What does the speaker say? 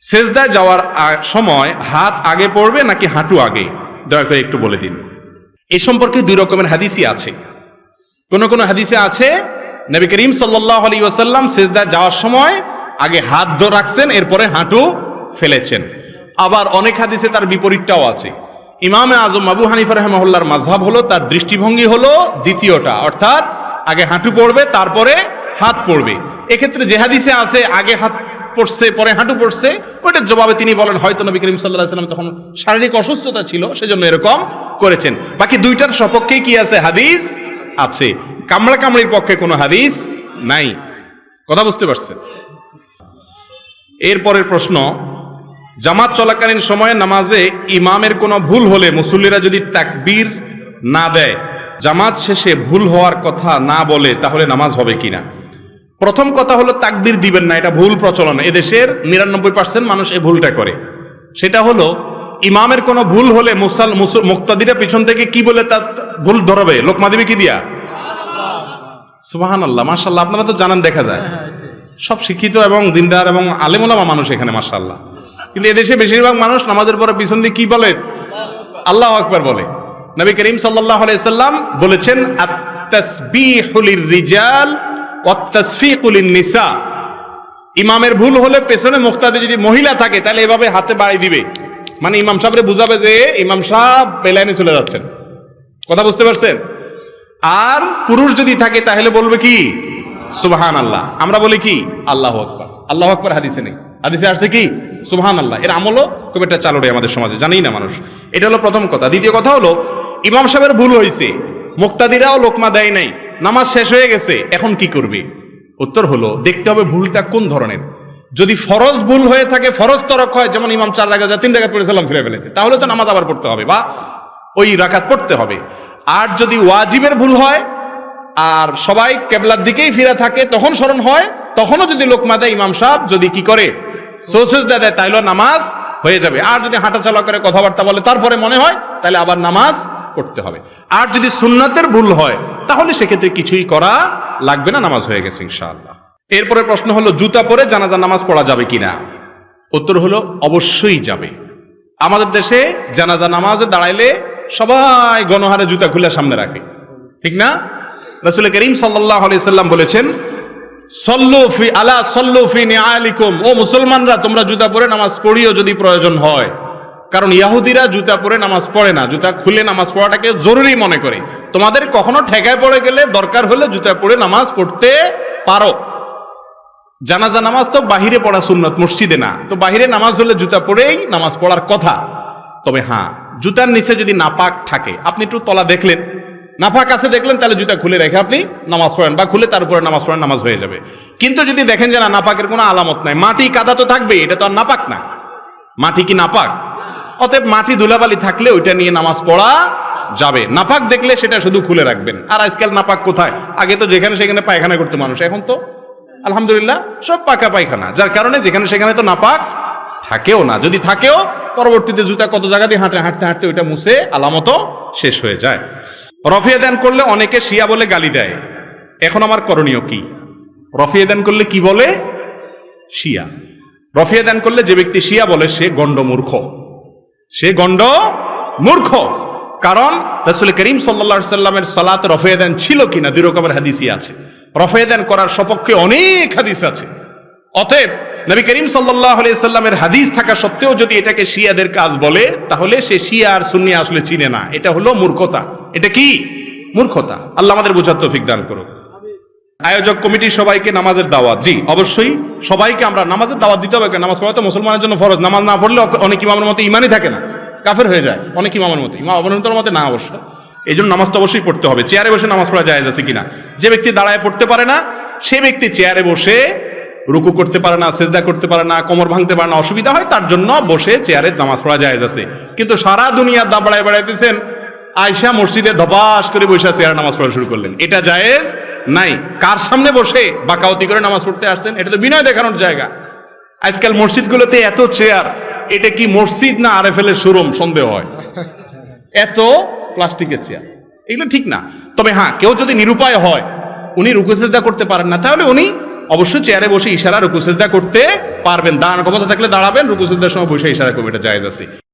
সেজদায় যাওয়ার সময় হাত আগে পড়বে নাকি হাঁটু আগে, দয়া করে একটু বলে দিন। এই সম্পর্কে দুই রকমের হাদিসই আছে। কোন কোন হাদিসে আছে নবী করিম সাল্লাল্লাহু আলাইহি ওয়াসাল্লাম সেজদায় যাওয়ার সময় আগে হাত ধরে রাখছেন, এরপরে হাঁটু ফেলেছেন। আবার অনেক হাদিসে তার বিপরীতটাও আছে। ইমামে আজম আবু হানিফা রাহিমাহুল্লাহর মাযহাব হলো, তার দৃষ্টিভঙ্গি হলো দ্বিতীয়টা, অর্থাৎ আগে হাঁটু পড়বে তারপরে হাত পড়বে। এক্ষেত্রে যে হাদিসে আছে আগে হাত পড়ছে পরে হাঁটু পড়ছে, ওইটার জবাবে তিনি বলেন হয়তো নবী করিম সাল্লাল্লাহু আলাইহি ওয়াসাল্লাম তখন শারীরিক অসুস্থতা ছিল, সেজন্য এরকম করেছেন। বাকি দুইটার সপক্ষে কি আছে? হাদিস আছে। কামড়া কামড়ির পক্ষে কোনো হাদিস নাই। কথা বুঝতে পারছেন? এরপরের প্রশ্ন, জামাত চলাকালীন সময়ে নামাজে ইমামের কোনো ভুল হলে মুসল্লিরা যদি তাকবীর না দেয়, জামাত শেষে ভুল হওয়ার কথা না বলে, তাহলে নামাজ হবে কিনা? প্রথম কথা হলো তাকবীর দিবেন না, এটা ভুল প্রচলন। এদেশের 99% মানুষ এই ভুলটা করে। সেটা হলো ইমামের কোনো ভুল হলে মুক্তাদিরা পিছন থেকে কি বলে তার ভুল ধরবে? লোকমা দিবে কি দিয়া? সুবহানাল্লাহ, মাশাআল্লাহ। আপনারা তো জানেন, দেখা যায় সব শিক্ষিত এবং দিনদার এবং আলেম ওলামা মানুষ এখানে, মাশাআল্লাহ। কিন্তু এদেশে বেশিরভাগ মানুষ নামাজের পরে পিছন দিয়ে কি বলে? আল্লাহু আকবার বলে। নবী করিম সাল্লাল্লাহু আলাইহি সাল্লাম বলেছেন, আত-তাসবিহু লির-রিজাল ওয়াত-তাসফিকু লিন-নিসা। ইমামের ভুল হলে পেছনে মুক্তাদি যদি মহিলা থাকে তাহলে এভাবে হাতে বাড়ি দিবে, মানে ইমাম সাহেবরে বুঝাবে যে ইমাম সাহেব বেলাইনে চলে যাচ্ছেন। কথা বুঝতে পারছেন? আর পুরুষ যদি থাকে তাহলে বলবে কি? সুবহানাল্লাহ। আমরা বলি কি? আল্লাহু আকবার। আল্লাহু আকবার হাদিসে নেই, হাদিসে আসছে কি? সুবহানাল্লাহ। এর আমলও খুব একটা চালু রে আমাদের সমাজে, জানেই না মানুষ। এটা হলো প্রথম কথা। দ্বিতীয় কথা হলো ইমাম সাহেবের ভুল হয়েছে, মুক্তাদিরাও লোকমা দেয় নাই, নামাজ শেষ হয়ে গেছে, এখন কি করবে? উত্তর হলো দেখতে হবে ভুলটা কোন ধরনের। যদি ফরজ ভুল হয়ে থাকে, ফরজ তরক হয়, যেমন ইমাম 4 রাকাত 3 রাকাত পড়ে সালাম ফিরে ফেলেছে, তাহলে তো নামাজ আবার পড়তে হবে বা ওই রাকাত পড়তে হবে। আর যদি ওয়াজিবের ভুল হয় আর সবাই কেবলার দিকেই ফিরে থাকে, তখন স্মরণ হয়, তখনও যদি লোকমা দেয় ইমাম সাহেব যদি কি করে? সেজদা দেয়, তাইলে নামাজ হয়ে যাবে। আর যদি হাঁটা চলা করে কথাবার্তা বলে তারপরে মনে হয়, তাহলে আবার নামাজ পড়তে হবে। আর যদি সুন্নাতের ভুল হয় তাহলে সেক্ষেত্রে কিছুই করা লাগবে না, নামাজ হয়ে গেছে ইনশাআল্লাহ। এরপরে প্রশ্ন হলো জুতা পরে জানাজা নামাজ পড়া যাবে কিনা? উত্তর হলো অবশ্যই যাবে। আমাদের দেশে জানাজা নামাজে দাঁড়াইলে সবাই গণহারে জুতা খুলে সামনে রাখে, ঠিক না? রাসূল করিম সাল্লাল্লাহু আলাইহি সাল্লাম বলেছেন, সল্লু ফি আলা সল্লু ফি নিআলিকুম, ও মুসলমানরা তোমরা জুতা পরে নামাজ পড়িও যদি প্রয়োজন হয়। কারণ ইহুদিরা জুতা পরে নামাজ পড়ে না, জুতা খুলে নামাজ পড়াটাকে জরুরি মনে করে। তোমাদের কখনো ঠেকায় পড়ে গেলে দরকার হলে জুতা পরে নামাজ পড়তে পারো। জানাজা নামাজ তো বাহিরে পড়া সুন্নত, মসজিদে না। তো বাহিরে নামাজ হলে জুতা পরেই নামাজ পড়ার কথা। তবে হ্যাঁ, জুতার নিচে যদি নাপাক থাকে, আপনি একটু তলা দেখলেন, নাপাক আছে দেখলেন, তাহলে জুতা খুলে রেখে আপনি নামাজ পড়েন বা খুলে তার উপরে নামাজ পড়েন, নামাজ হয়ে যাবে। কিন্তু যদি দেখেন যে না, নাপাকের কোনো আলামত নাই, মাটি কাদা তো থাকবে, এটা তো আর নাপাক না। মাটি কি নাপাক? অতএব মাটি ধুলাবালি থাকলে ওইটা নিয়ে নামাজ পড়া যাবে। নাপাক দেখলে সেটা শুধু খুলে রাখবেন। আর আজকাল নাপাক কোথায়? আগে তো যেখানে সেখানে পায়খানা করতো মানুষ, এখন তো আলহামদুলিল্লাহ সব পাকা পায়খানা, যার কারণে যেখানে সেখানে তো নাপাক থাকেও না। যদি থাকেও পরবর্তীতে জুতা কত জায়গা দিয়ে হাঁটতে হাঁটতে ওইটা মুছে আলামতও শেষ হয়ে যায়। রফিয়ে দান করলে অনেকে শিয়া বলে গালি দেয়, এখন আমার করণীয় কি? রফিয়ে দান করলে কি বলে? শিয়া। রফিয়ে দান করলে যে ব্যক্তি শিয়া বলে সে গণ্ড মূর্খ, সে গণ্ড মূর্খ। কারণ রাসূল করিম সাল্লাল্লাহু আলাইহি সাল্লামের সালাত রফিয়ে দান ছিল কিনা 2 রকমের হাদিসই আছে। রফিয়ে দান করার সপক্ষে অনেক হাদিস আছে। অতএব নবী করিম সাল্লাল্লাহু আলাইহি সাল্লামের হাদিস থাকা সত্ত্বেও যদি এটাকে শিয়াদের কাজ বলে, তাহলে সে শিয়া আর সুন্নি আসলে চিনে না। এটা হলো মূর্খতা। এটা কি? মূর্খতা। আল্লাহ আমাদের বোঝার তৌফিক দান করুক। আয়োজক কমিটির সবাইকে নামাজের দাওয়াত। জি, অবশ্যই সবাইকে আমরা নামাজের দাওয়াত দিতে হবে। নামাজ পড়া তো মুসলমানের জন্য ফরজ। নামাজ না পড়লে অনেক ইমামের মতে ইমানই থাকে না, কাফের হয়ে যায় অনেক ইমামের মতে। ইমাম অবনতর মতে না, অবশ্য এই জন্য নামাজ তো অবশ্যই পড়তে হবে। চেয়ারে বসে নামাজ পড়া জায়েজ আছে কিনা? যে ব্যক্তি দাঁড়ায় পড়তে পারে না, সে ব্যক্তি চেয়ারে বসে রুকু করতে পারে না, সেজদা করতে পারে না, কোমর ভাঙতে পারে না, অসুবিধা হয়, তার জন্য বসে চেয়ারে নামাজ পড়া জায়েজ আছে। কিন্তু সারা দুনিয়া দাবড়ায় বেড়াইতেছেন, আয়সা মসজিদে ধপাস করে বসে চেয়ারে নামাজ পড়া শুরু করলেন, এটা জায়েজ নাই। কার সামনে বসে বাকাওতি করে নামাজ পড়তে আসছেন? এটা তো বিনয় দেখানোর জায়গা। আজকাল মসজিদগুলোতে এত চেয়ার, এটা কি মসজিদ না আরএফএল এর শোরুম সন্দেহ হয়। এত প্লাস্টিকের চেয়ার, এগুলো ঠিক না। তবে হ্যাঁ, কেউ যদি নিরুপায় হয়, উনি রুকু সেজদা করতে পারেন না, তাহলে উনি অবশ্যই চেয়ারে বসে ইশারা রুকু সিজদা করতে পারবেন। দাঁড়ানোর ক্ষমতা থাকলে দাঁড়াবেন, রুকু সিজদার সময় বসে ইশারা করবেন, এটা জায়েজ আছে।